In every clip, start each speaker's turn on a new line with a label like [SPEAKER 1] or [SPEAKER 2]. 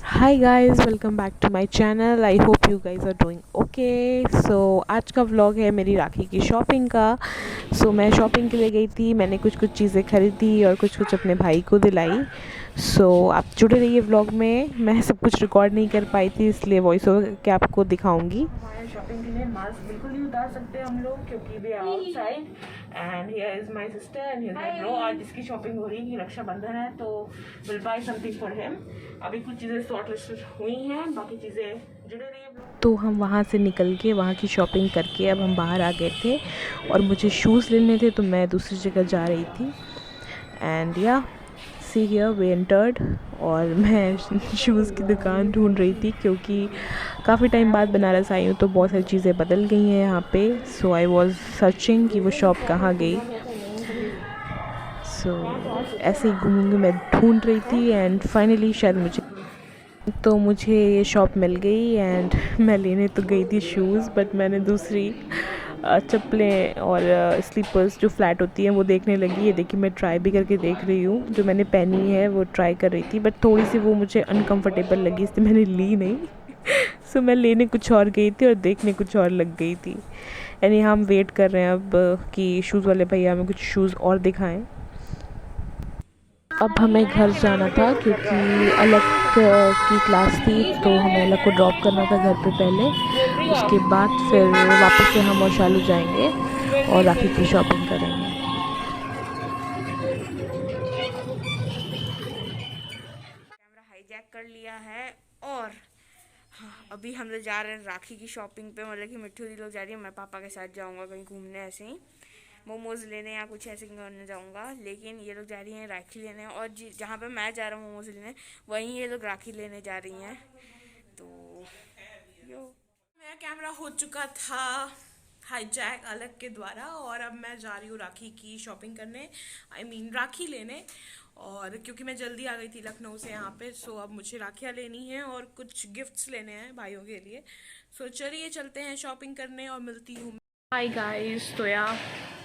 [SPEAKER 1] Hi guys, welcome back to my channel. I hope you guys are doing okay. So आज का vlog है मेरी राखी की shopping का। मैं शॉपिंग के लिए गई थी, मैंने कुछ कुछ चीज़ें खरीदी और कुछ कुछ अपने भाई को दिलाई। आप जुड़े रहिए व्लॉग में। मैं सब कुछ रिकॉर्ड नहीं कर पाई थी, इसलिए वॉइस ओवर के आपको दिखाऊंगी। हमारे शॉपिंग के लिए मास्क बिल्कुल नहीं उतार सकते हम लोग, क्योंकि we are outside. And here is my sister and here my bro. आज जिसकी शॉपिंग हो रही है, रक्षाबंधन है, तो will buy something for him. अभी कुछ चीज़ें शॉर्ट लिस्ट हुई हैं, बाकी चीज़ें जुड़े रही है। तो हम वहाँ से निकल के वहाँ की शॉपिंग करके अब हम बाहर आ गए थे और मुझे शूज़ लेने थे, तो मैं दूसरी जगह जा रही थी। एंड या सी हियर वी एंटर्ड। और मैं शूज़ की दुकान ढूंढ रही थी, क्योंकि काफ़ी टाइम बाद बनारस आई हूँ तो बहुत सारी चीज़ें बदल गई हैं यहाँ पे। आई वॉज सर्चिंग कि वो शॉप कहाँ गई। ऐसे ही घूमूंगी मैं ढूंढ रही थी एंड फाइनली शायद मुझे ये शॉप मिल गई। एंड मैं लेने तो गई थी शूज़, बट मैंने दूसरी चप्पलें और स्लीपर्स जो फ्लैट होती हैं वो देखने लगी। ये देखिए, मैं ट्राई भी करके देख रही हूँ। जो मैंने पहनी है वो ट्राई कर रही थी, बट थोड़ी सी वो मुझे अनकंफर्टेबल लगी, इसलिए मैंने ली नहीं। मैं लेने कुछ और गई थी और देखने कुछ और लग गई थी। यानी हम वेट कर रहे हैं अब कि शूज़ वाले भैया हमें कुछ शूज़ और दिखाएं। अब हमें घर जाना था, क्योंकि अलग की क्लास थी, तो हमें अलग को ड्रॉप करना था घर पे पहले। उसके बाद फिर वापस से हम और शालू जाएंगे और राखी की शॉपिंग करेंगे। कैमरा हाईजैक कर लिया है। और हाँ, अभी हम लोग जा रहे हैं राखी की शॉपिंग पे। मतलब कि मिट्टू दी लोग जा रही है, मैं पापा के साथ जाऊंगा कहीं घूमने, ऐसे ही मोमोज़ लेने या कुछ ऐसे करने जाऊंगा। लेकिन ये लोग जा रही हैं राखी लेने, और जहाँ पे मैं जा रहा हूँ मोमोज़ लेने, वहीं ये लोग राखी लेने जा रही हैं। तो यो मेरा कैमरा हो चुका था हाईजैक अलग के द्वारा, और अब मैं जा रही हूँ राखी की शॉपिंग करने, राखी लेने। और क्योंकि मैं जल्दी आ गई थी लखनऊ से यहाँ पे, अब मुझे राखियाँ लेनी हैं और कुछ गिफ्ट्स लेने हैं भाइयों के लिए। चलिए चलते हैं शॉपिंग करने और मिलती हूँ। हाय गाइस, तो यार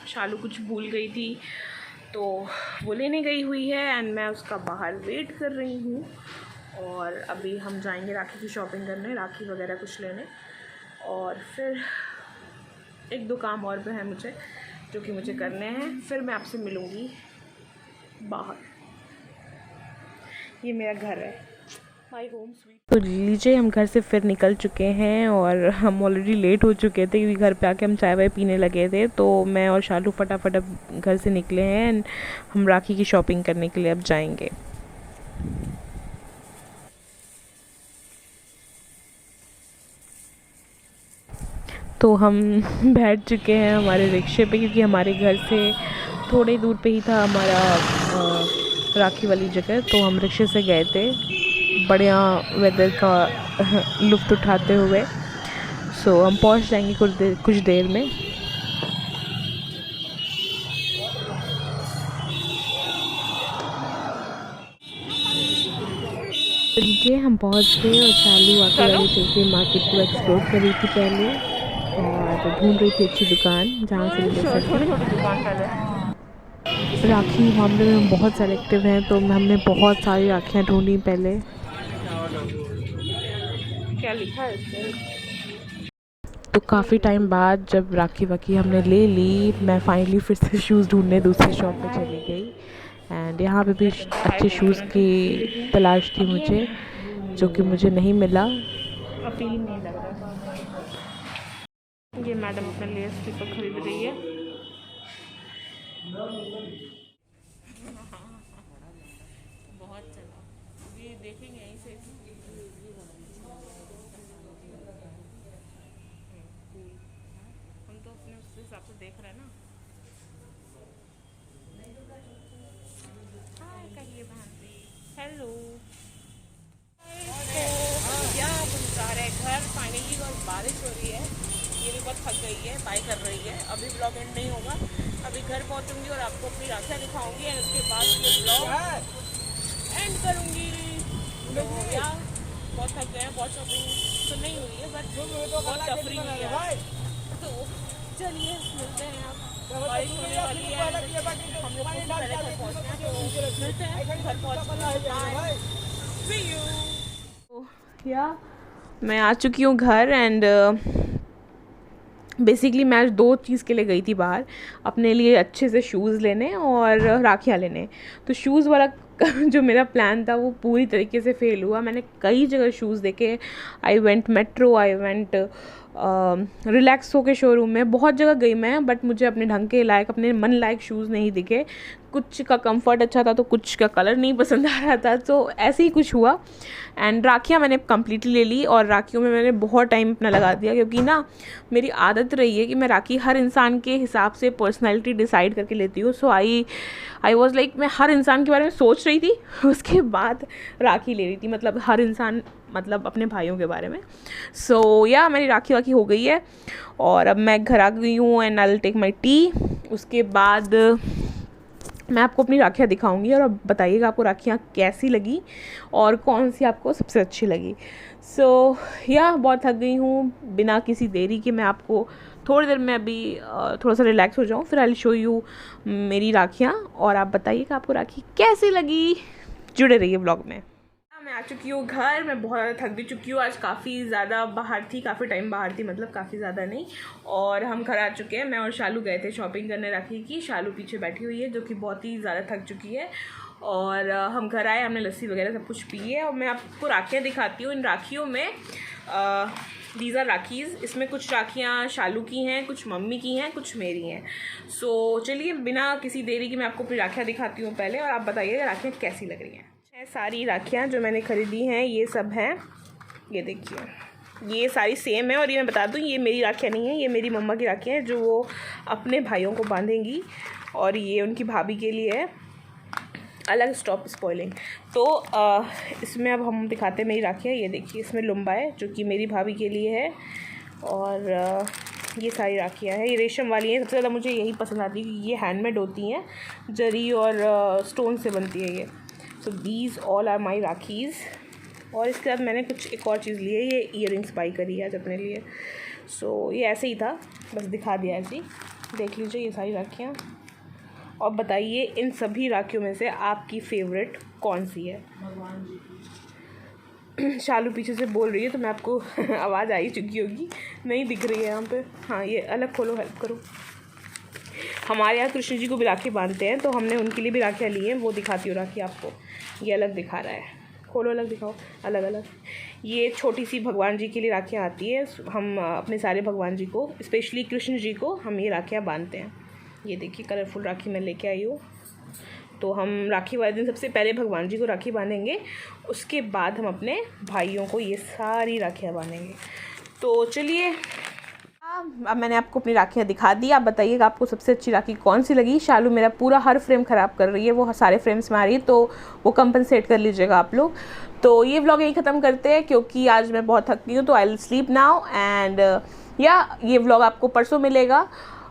[SPEAKER 1] शालू कुछ भूल गई थी, तो वो लेने गई हुई है एंड मैं उसका बाहर वेट कर रही हूँ। और अभी हम जाएंगे राखी की शॉपिंग करने, राखी वगैरह कुछ लेने। और फिर एक दो काम और भी हैं मुझे, जो कि मुझे करने हैं। फिर मैं आपसे मिलूँगी बाहर। ये मेरा घर है, माय होम स्वीट। तो लीजिए, हम घर से फिर निकल चुके हैं और हम ऑलरेडी लेट हो चुके थे, क्योंकि घर पे आके हम चाय वाय पीने लगे थे। तो मैं और शालू फटाफट अब घर से निकले हैं एंड हम राखी की शॉपिंग करने के लिए अब जाएंगे। तो हम बैठ चुके हैं हमारे रिक्शे पे, क्योंकि हमारे घर से थोड़ी दूर पे ही था हमारा राखी वाली जगह। तो हम रिक्शे से गए थे बढ़िया वेदर का लुत्फ़ उठाते हुए। हम पहुंच जाएंगे कुछ देर में। लीजिए, हम पहुंच गए और शालू आके वाली चल के मार्केट को एक्सप्लोर कर रही थी पहले, और ढूंढ रही थी अच्छी दुकान जहाँ से ले सके राखी। मामले में हम बहुत सेलेक्टिव हैं, तो हमने बहुत सारी राखियाँ ढूंढी पहले। क्या लिखा है इस पे? तो काफ़ी टाइम बाद जब राखी वाखी हमने ले ली, मैं फाइनली फिर से शूज़ ढूंढने दूसरी शॉप पे चली गई। एंड यहाँ पे भी अच्छे शूज़ की तलाश थी मुझे, जो कि मुझे नहीं मिला। अपील नहीं लग रहा। ये मैडम अपने लिए स्लीपर खरीद रही है। बहुत चला, ये देखेंगे यहीं से। हम तो अपने उस हिसाब से देख रहे हैं ना। हाय कहिए भांजी, हेलो। या हम जा रहे हैं घर फाइनली, और बारिश हो रही है। ये भी बहुत थक गई है, बाय कर रही है। अभी ब्लॉग एंड नहीं होगा, अभी घर पहुंचूंगी और आपको अपनी राखियाँ दिखाऊंगी, और उसके बाद ये ब्लॉग एंड करूँगी। या बहुत थक गए हैं, बहुत शॉपिंग तो नहीं हुई है, बट बहुत तफरी हुई है। तो चलिए मिलते हैं आप। बारिश होने वाली है, हम लोग को पहले घर पहुँचना है, तो मिलते हैं घर पहुँच। See you। या मैं आ चुकी हूँ घर एंड बेसिकली मैं आज 2 चीज़ के लिए गई थी बाहर, अपने लिए अच्छे से शूज़ लेने और राखियाँ लेने। तो शूज़ वाला जो मेरा प्लान था वो पूरी तरीके से फ़ेल हुआ। मैंने कई जगह शूज़ देखे, I went metro, I went Relaxo के शोरूम में, बहुत जगह गई मैं, बट मुझे अपने ढंग के लायक, अपने मन लायक शूज़ नहीं दिखे। कुछ का कंफर्ट अच्छा था तो कुछ का कलर नहीं पसंद आ रहा था, तो ऐसे ही कुछ हुआ। एंड राखियाँ मैंने कंप्लीटली ले ली और राखियों में मैंने बहुत टाइम अपना लगा दिया, क्योंकि ना मेरी आदत रही है कि मैं राखी हर इंसान के हिसाब से पर्सनैलिटी डिसाइड करके लेती हूँ। सो आई वॉज लाइक, मैं हर इंसान के बारे में सोच रही थी, उसके बाद राखी ले रही थी, मतलब हर इंसान, मतलब अपने भाइयों के बारे में। सो या मेरी राखी वाखी हो गई है और अब मैं घर आ गई हूँ and I will take my tea. उसके बाद मैं आपको अपनी राखियाँ दिखाऊंगी और अब बताइएगा आपको राखियाँ कैसी लगी और कौन सी आपको सबसे अच्छी लगी। सो या बहुत थक गई हूँ, बिना किसी देरी के मैं आपको थोड़ी देर में अभी थोड़ा सा रिलैक्स हो जाऊँ, फिर आई विल शो यू मेरी राखियाँ और आप बताइएगा आपको राखी कैसी लगी। जुड़े रहिए ब्लॉग में। मैं आ चुकी हूँ घर, मैं बहुत ज़्यादा थक भी चुकी हूँ, आज काफ़ी ज़्यादा बाहर थी, काफ़ी टाइम बाहर थी, मतलब काफ़ी ज़्यादा नहीं। और हम घर आ चुके हैं, मैं और शालू गए थे शॉपिंग करने राखी की। शालू पीछे बैठी हुई है जो कि बहुत ही ज़्यादा थक चुकी है। और हम घर आए, हमने लस्सी वगैरह सब कुछ पी है और मैं आपको राखियाँ दिखाती हूँ। इन राखियों में दीज आर राखीज़, इसमें कुछ राखियाँ शालू की हैं, कुछ मम्मी की हैं, कुछ मेरी हैं। सो चलिए बिना किसी देरी की मैं आपको अपनी राखियाँ दिखाती हूँ पहले, और आप बताइएगा राखियाँ कैसी लग रही हैं। सारी राखियाँ जो मैंने ख़रीदी हैं ये सब हैं, ये देखिए, ये सारी सेम है। और ये मैं बता दूँ, ये मेरी राखियाँ नहीं हैं, ये मेरी मम्मा की राखियाँ हैं जो वो अपने भाइयों को बांधेंगी, और ये उनकी भाभी के लिए है अलग। Stop spoiling. तो इसमें अब हम दिखाते हैं मेरी राखियाँ। ये देखिए, इसमें लुम्बा है जो कि मेरी भाभी के लिए है, और ये सारी राखियाँ हैं, ये रेशम वाली हैं। सबसे ज़्यादा मुझे यही पसंद आती है कि ये हैंडमेड होती हैं, जरी और स्टोन से बनती है ये। So these all are my rakhis. और इसके बाद मैंने कुछ एक और चीज़ ली है, ये ईयरिंग्स बाई करी है आज अपने लिए। सो ये ऐसे ही था, बस दिखा दिया ऐसे ही। देख लीजिए ये सारी राखियाँ, और बताइए इन सभी राखियों में से आपकी फेवरेट कौन सी है। शालू पीछे से बोल रही है तो मैं आपको आवाज़ आ ही चुकी होगी, नहीं दिख रही है यहाँ पे। हाँ, ये अलग खोलो, हेल्प करो। हमारे यहाँ कृष्ण जी को भी राखी बांधते हैं, तो हमने उनके लिए भी राखियाँ ली हैं, वो दिखाती हूँ राखी आपको। ये अलग दिखा रहा है, खोलो, अलग दिखाओ, अलग अलग। ये छोटी सी भगवान जी के लिए राखियाँ आती है, हम अपने सारे भगवान जी को, स्पेशली कृष्ण जी को हम ये राखियाँ बांधते हैं। ये देखिए कलरफुल राखी मैं लेके आई हूँ। तो हम राखी वाले दिन सबसे पहले भगवान जी को राखी बांधेंगे, उसके बाद हम अपने भाइयों को ये सारी राखियाँ बांधेंगे। तो चलिए, अब मैंने आपको अपनी राखियाँ दिखा दी, आप बताइएगा आपको सबसे अच्छी राखी कौन सी लगी। शालू मेरा पूरा हर फ्रेम ख़राब कर रही है, वो सारे फ्रेम्स में आ रही है, तो वो कंपनसेट कर लीजिएगा आप लोग। तो ये व्लॉग यही ख़त्म करते हैं, क्योंकि आज मैं बहुत थक गई हूँ, तो I will sleep now. And या ये व्लॉग आपको परसों मिलेगा,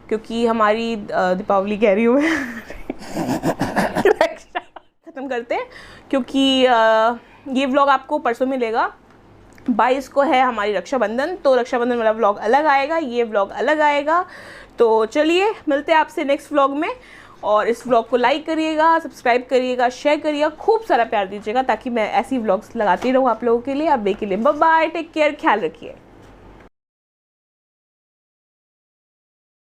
[SPEAKER 1] क्योंकि हमारी दीपावली कह रही हूँ मैं ख़त्म करते हैं, क्योंकि ये व्लॉग आपको परसों मिलेगा। 22 को है हमारी रक्षाबंधन, तो रक्षाबंधन वाला व्लॉग अलग आएगा, ये व्लॉग अलग आएगा। तो चलिए मिलते हैं आपसे नेक्स्ट व्लॉग में, और इस व्लॉग को लाइक करिएगा, सब्सक्राइब करिएगा, शेयर करिएगा, खूब सारा प्यार दीजिएगा, ताकि मैं ऐसी व्लॉग्स लगाती रहूँ आप लोगों के लिए। अब के लिए बाय बाय, टेक केयर, ख्याल रखिए।